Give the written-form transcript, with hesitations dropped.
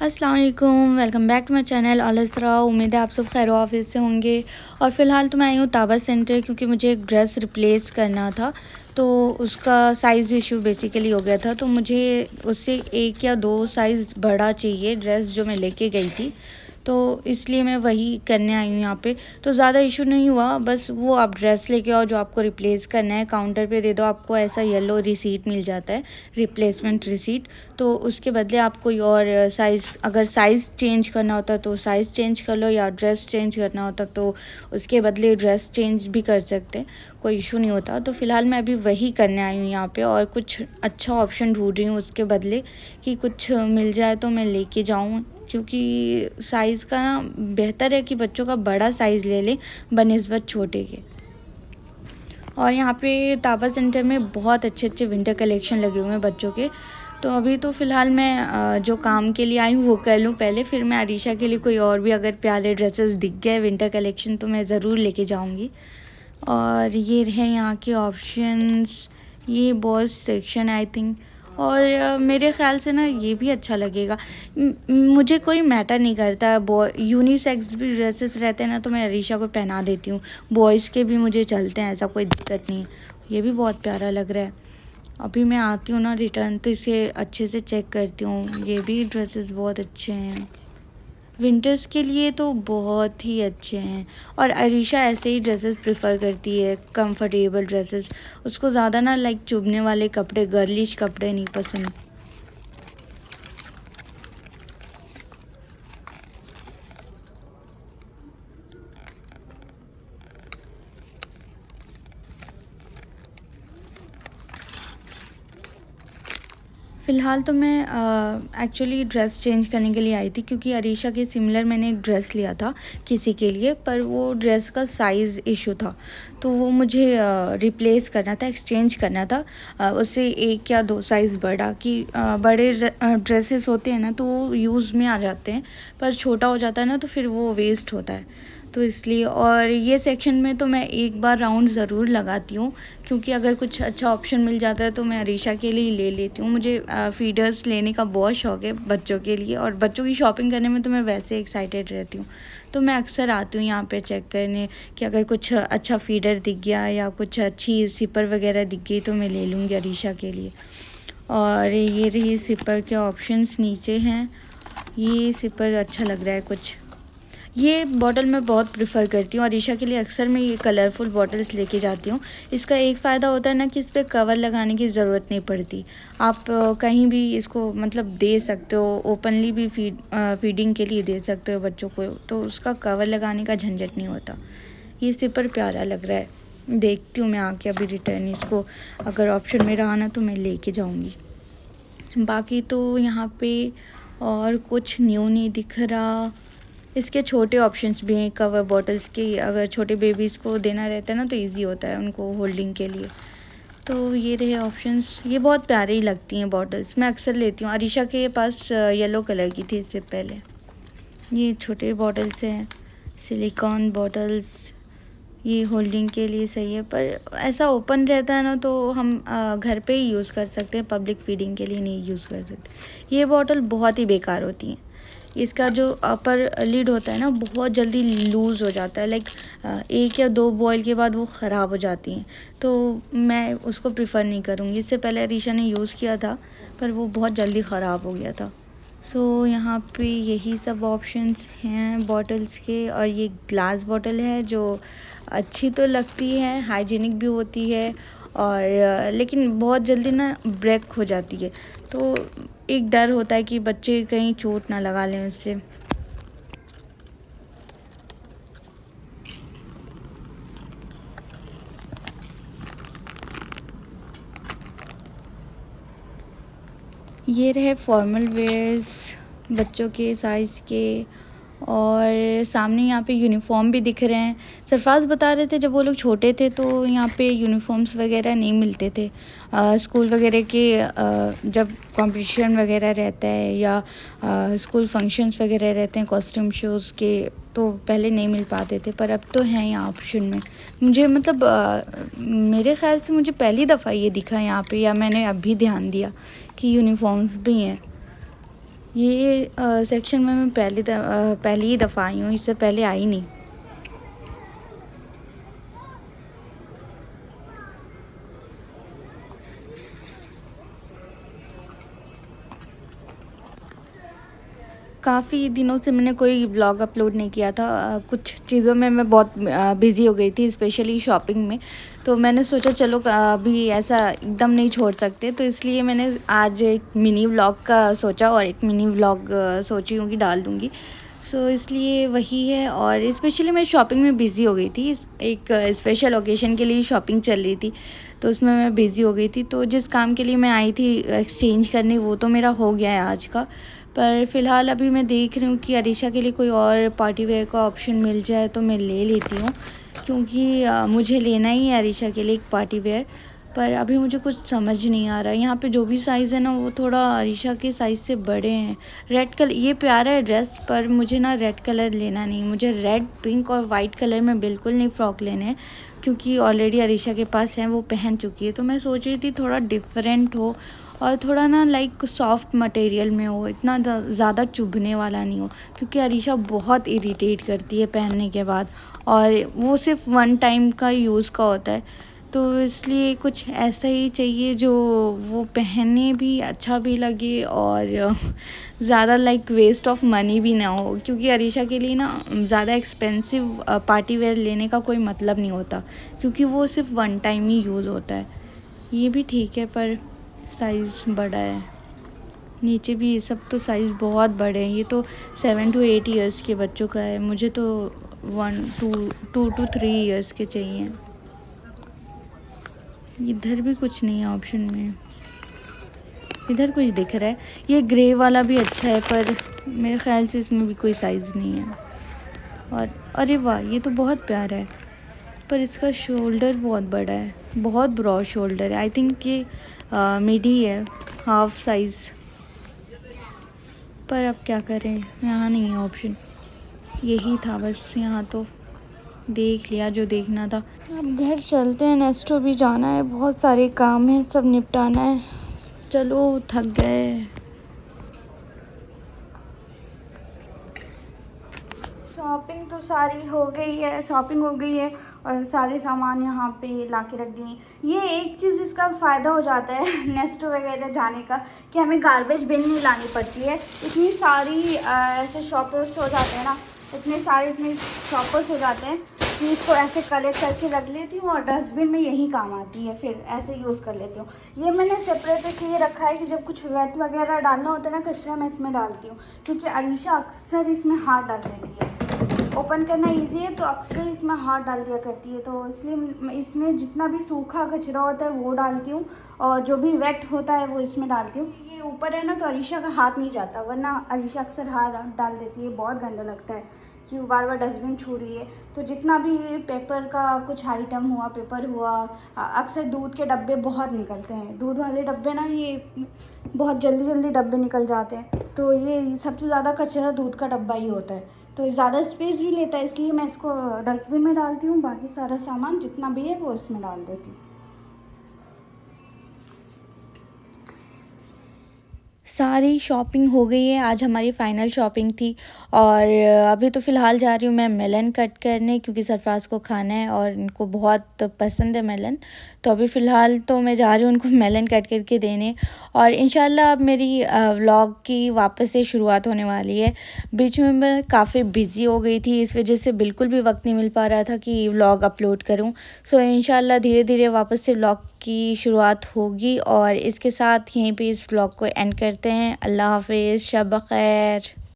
अस्सलाम वालेकुम, welcome back to my channel Alsara. उम्मीद है आप सब खैर ऑफिस से होंगे। और फ़िलहाल तो मैं आई हूँ ताबा सेंटर क्योंकि मुझे एक ड्रेस रिप्लेस करना था। तो उसका साइज़ इशू बेसिकली हो गया था, तो मुझे उससे 1 या 2 साइज़ बड़ा चाहिए ड्रेस जो मैं लेके गई थी। तो इसलिए मैं वही करने आई हूँ यहाँ पे। तो ज़्यादा इशू नहीं हुआ, बस वो आप ड्रेस लेके आओ जो आपको रिप्लेस करना है, काउंटर पे दे दो, आपको ऐसा येलो रिसीट मिल जाता है, रिप्लेसमेंट रिसीट। तो उसके बदले आप कोई और साइज़, अगर साइज़ चेंज करना होता तो साइज़ चेंज कर लो, या ड्रेस चेंज करना होता तो उसके बदले ड्रेस चेंज भी कर सकते हैं, कोई इशू नहीं होता। तो फ़िलहाल मैं अभी वही करने आई हूँ यहाँ पे, और कुछ अच्छा ऑप्शन ढूंढ रही हूँ उसके बदले कि कुछ मिल जाए तो मैं लेके जाऊँ, क्योंकि साइज़ का ना बेहतर है कि बच्चों का बड़ा साइज़ ले लें बनिस्बत छोटे के। और यहाँ पे ताबा सेंटर में बहुत अच्छे अच्छे विंटर कलेक्शन लगे हुए हैं बच्चों के। तो अभी तो फ़िलहाल मैं जो काम के लिए आई हूँ वो कर लूँ पहले, फिर मैं अरीशा के लिए कोई और भी अगर प्यारे ड्रेसेस दिख गए विंटर कलेक्शन तो मैं ज़रूर लेके जाऊँगी। और ये रहे यहाँ के ऑप्शंस, ये बॉयज़ सेक्शन आई थिंक। और मेरे ख़्याल से ना ये भी अच्छा लगेगा। मुझे कोई मैटर नहीं करता, बॉय यूनिसेक्स भी ड्रेसेस रहते हैं ना तो मैं अरीशा को पहना देती हूँ, बॉयज़ के भी मुझे चलते हैं, ऐसा कोई दिक्कत नहीं है। ये भी बहुत प्यारा लग रहा है। अभी मैं आती हूँ ना रिटर्न तो इसे अच्छे से चेक करती हूँ। ये भी ड्रेसेस बहुत अच्छे हैं, विंटर्स के लिए तो बहुत ही अच्छे हैं। और अरीशा ऐसे ही ड्रेसेस प्रेफर करती है, कंफर्टेबल ड्रेसेस। उसको ज़्यादा ना लाइक चुभने वाले कपड़े, गर्लिश कपड़े नहीं पसंद। फ़िलहाल तो मैं एक्चुअली ड्रेस चेंज करने के लिए आई थी, क्योंकि अरीशा के सिमिलर मैंने एक ड्रेस लिया था किसी के लिए, पर वो ड्रेस का साइज़ इशू था। तो वो मुझे रिप्लेस करना था, एक्सचेंज करना था उससे 1 या 2 साइज़ बड़ा, कि बड़े ड्रेसेस होते हैं ना तो वो यूज़ में आ जाते हैं, पर छोटा हो जाता है ना तो फिर वो वेस्ट होता है। तो इसलिए, और ये सेक्शन में तो मैं एक बार राउंड ज़रूर लगाती हूँ, क्योंकि अगर कुछ अच्छा ऑप्शन मिल जाता है तो मैं अरीशा के लिए ले लेती हूँ। मुझे फ़ीडर्स लेने का बहुत शौक़ है बच्चों के लिए, और बच्चों की शॉपिंग करने में तो मैं वैसे एक्साइटेड रहती हूँ। तो मैं अक्सर आती हूँ यहाँ पे चेक करने कि अगर कुछ अच्छा फ़ीडर दिख गया या कुछ अच्छी सिपर वगैरह दिख गई तो मैं ले लूँगी अरीशा के लिए। और ये रही सिपर के ऑप्शंस नीचे हैं। ये सिपर अच्छा लग रहा है कुछ। ये बॉटल मैं बहुत प्रेफर करती हूँ अरीशा के लिए, अक्सर मैं ये कलरफुल बॉटल्स लेके जाती हूँ। इसका एक फ़ायदा होता है ना कि इस पे कवर लगाने की ज़रूरत नहीं पड़ती। आप कहीं भी इसको मतलब दे सकते हो, ओपनली भी फीडिंग के लिए दे सकते हो बच्चों को, तो उसका कवर लगाने का झंझट नहीं होता। ये सिपर प्यारा लग रहा है। देखती हूँ मैं आके अभी रिटर्न इसको, अगर ऑप्शन में रहा ना तो मैं लेके जाऊँगी। बाकी तो यहाँ पे और कुछ न्यू नहीं दिख रहा। इसके छोटे ऑप्शंस भी हैं कवर बॉटल्स के, अगर छोटे बेबीज़ को देना रहता है ना तो इजी होता है उनको होल्डिंग के लिए। तो ये रहे ऑप्शंस, ये बहुत प्यारी लगती हैं बॉटल्स, मैं अक्सर लेती हूँ। अरीशा के पास येलो कलर की थी इससे पहले। ये छोटे बॉटल्स हैं, सिलिकॉन बॉटल्स, ये होल्डिंग के लिए सही है, पर ऐसा ओपन रहता है ना तो हम घर पे ही यूज़ कर सकते हैं, पब्लिक फीडिंग के लिए नहीं यूज़ कर सकते। ये बॉटल बहुत ही बेकार होती हैं। इसका जो अपर लिड होता है ना बहुत जल्दी लूज़ हो जाता है, लाइक 1 या 2 बॉयल के बाद वो ख़राब हो जाती हैं, तो मैं उसको प्रेफर नहीं करूँगी। इससे पहले अरीशा ने यूज़ किया था पर वो बहुत जल्दी ख़राब हो गया था। सो यहाँ पे यही सब ऑप्शंस हैं बॉटल्स के। और ये ग्लास बॉटल है जो अच्छी तो लगती है, हाइजीनिक भी होती है, और लेकिन बहुत जल्दी ना ब्रेक हो जाती है, तो एक डर होता है कि बच्चे कहीं चोट ना लगा लें उससे। ये रहे फॉर्मल वेयर्स बच्चों के साइज़ के। और सामने यहाँ पे यूनिफ़ॉर्म भी दिख रहे हैं। सरफ़राज़ बता रहे थे जब वो लोग छोटे थे तो यहाँ पे यूनिफ़ॉर्म्स वगैरह नहीं मिलते थे। स्कूल वगैरह के जब कंपटीशन वगैरह रहता है या स्कूल फंक्शंस वगैरह रहते हैं कॉस्ट्यूम शोज़ के, तो पहले नहीं मिल पाते थे, पर अब तो हैं यहाँ ऑप्शन में। मुझे मतलब मेरे ख़्याल से मुझे पहली दफ़ा ये दिखा यहाँ पे, या मैंने अभी ध्यान दिया कि यूनिफ़ॉर्म्स भी हैं। ये सेक्शन में मैं पहली ही दफ़ा आई हूँ, इससे पहले आई नहीं। काफ़ी दिनों से मैंने कोई व्लॉग अपलोड नहीं किया था। कुछ चीज़ों में मैं बहुत बिज़ी हो गई थी, स्पेशली शॉपिंग में। तो मैंने सोचा चलो अभी ऐसा एकदम नहीं छोड़ सकते, तो इसलिए मैंने आज एक मिनी व्लॉग का सोचा और एक मिनी व्लॉग सोची हूँ कि डाल दूँगी। सो इसलिए वही है। और स्पेशली मैं शॉपिंग में बिज़ी हो गई थी। एक स्पेशल ओकेशन के लिए शॉपिंग चल रही थी, तो उसमें मैं बिज़ी हो गई थी। तो जिस काम के लिए मैं आई थी एक्सचेंज करने, वो तो मेरा हो गया है आज का। पर फ़िलहाल अभी मैं देख रही हूँ कि अरीशा के लिए कोई और पार्टी वेयर का ऑप्शन मिल जाए तो मैं ले लेती हूँ, क्योंकि मुझे लेना ही है अरीशा के लिए एक पार्टी वेयर। पर अभी मुझे कुछ समझ नहीं आ रहा। यहाँ पे जो भी साइज़ है ना, वो थोड़ा अरीशा के साइज़ से बड़े हैं। रेड कलर ये प्यारा है ड्रेस, पर मुझे ना रेड कलर लेना नहीं। मुझे रेड, पिंक और वाइट कलर में बिल्कुल नहीं फ़्रॉक लेने हैं, क्योंकि ऑलरेडी अरीशा के पास है, वो पहन चुकी है। तो मैं सोच रही थी थोड़ा डिफरेंट हो और थोड़ा ना लाइक सॉफ्ट मटेरियल में हो, इतना ज़्यादा चुभने वाला नहीं हो, क्योंकि अरीशा बहुत इरिटेट करती है पहनने के बाद, और वो सिर्फ वन टाइम का यूज़ का होता है। तो इसलिए कुछ ऐसा ही चाहिए जो वो पहने भी अच्छा भी लगे और ज़्यादा लाइक वेस्ट ऑफ मनी भी ना हो, क्योंकि अरीशा के लिए ना ज़्यादा एक्सपेंसिव पार्टी वेयर लेने का कोई मतलब नहीं होता, क्योंकि वो सिर्फ वन टाइम ही यूज़ होता है। ये भी ठीक है, पर साइज़ बड़ा है। नीचे भी ये सब तो साइज़ बहुत बड़े हैं। ये तो 7 to 8 ईयर्स के बच्चों का है, मुझे तो 2 to 3 ईयर्स के चाहिए। इधर भी कुछ नहीं है ऑप्शन में। इधर कुछ दिख रहा है, ये ग्रे वाला भी अच्छा है, पर मेरे ख़्याल से इसमें भी कोई साइज़ नहीं है। और अरे वाह, ये तो बहुत प्यारा है, पर इसका शोल्डर बहुत बड़ा है, बहुत ब्रॉड शोल्डर है। आई थिंक ये मिडी है, हाफ साइज़। पर अब क्या करें, यहाँ नहीं है ऑप्शन। यही था बस, यहाँ तो देख लिया जो देखना था। अब घर चलते हैं, नेस्टो भी जाना है, बहुत सारे काम हैं, सब निपटाना है। चलो, थक गए। शॉपिंग तो सारी हो गई है, शॉपिंग हो गई है और सारे सामान यहाँ पे ला के रख दिए। ये एक चीज़ इसका फ़ायदा हो जाता है नेस्टो वगैरह जाने का, कि हमें गार्बेज बिन नहीं लानी पड़ती है। इतनी सारी ऐसे शॉपर्स हो जाते हैं ना, इतने शॉपर्स हो जाते हैं कि इसको ऐसे कलेक्ट करके रख लेती हूँ और डस्टबिन में यही काम आती है, फिर ऐसे यूज़ कर लेती हूँ। ये मैंने सेपरेट इसलिए रखा है कि जब कुछ वेट वगैरह डालना होता है ना, कचरा, मैं इसमें डालती हूँ, क्योंकि अरीशा अक्सर इसमें हाथ डाल देती है। ओपन करना इजी है, तो अक्सर इसमें हाथ डाल दिया करती है, तो इसलिए इसमें जितना भी सूखा कचरा होता है वो डालती हूँ, और जो भी वेट होता है वो इसमें डालती हूँ। ये ऊपर है ना, तो अरीशा का हाथ नहीं जाता, वरना अरीशा अक्सर हाथ डाल देती है। बहुत गंदा लगता है कि बार बार डस्टबिन छू रही है। तो जितना भी पेपर का कुछ आइटम हुआ, पेपर हुआ, अक्सर दूध के डब्बे बहुत निकलते हैं, दूध वाले डब्बे ना, ये बहुत जल्दी जल्दी डब्बे निकल जाते हैं। तो ये सबसे ज़्यादा कचरा दूध का डब्बा ही होता है, तो ज़्यादा स्पेस भी लेता है, इसलिए मैं इसको डस्टबिन में डालती हूँ। बाकी सारा सामान जितना भी है वो इसमें डाल देती हूँ। सारी शॉपिंग हो गई है, आज हमारी फ़ाइनल शॉपिंग थी। और अभी तो फ़िलहाल जा रही हूँ मैं मेलन कट करने, क्योंकि सरफ़राज़ को खाना है और इनको बहुत पसंद है मेलन। तो अभी फ़िलहाल तो मैं जा रही हूँ उनको मेलन कट करके देने, और इंशाल्लाह अब मेरी व्लॉग की वापस से शुरुआत होने वाली है। बीच में मैं काफ़ी बिज़ी हो गई थी, इस वजह से बिल्कुल भी वक्त नहीं मिल पा रहा था कि व्लॉग अपलोड करूँ। सो इंशाल्लाह धीरे धीरे वापस से व्लॉग की शुरुआत होगी, और इसके साथ यहीं पे इस व्लॉग को एंड करते हैं। अल्लाह हाफ़िज़, शब ख़ैर।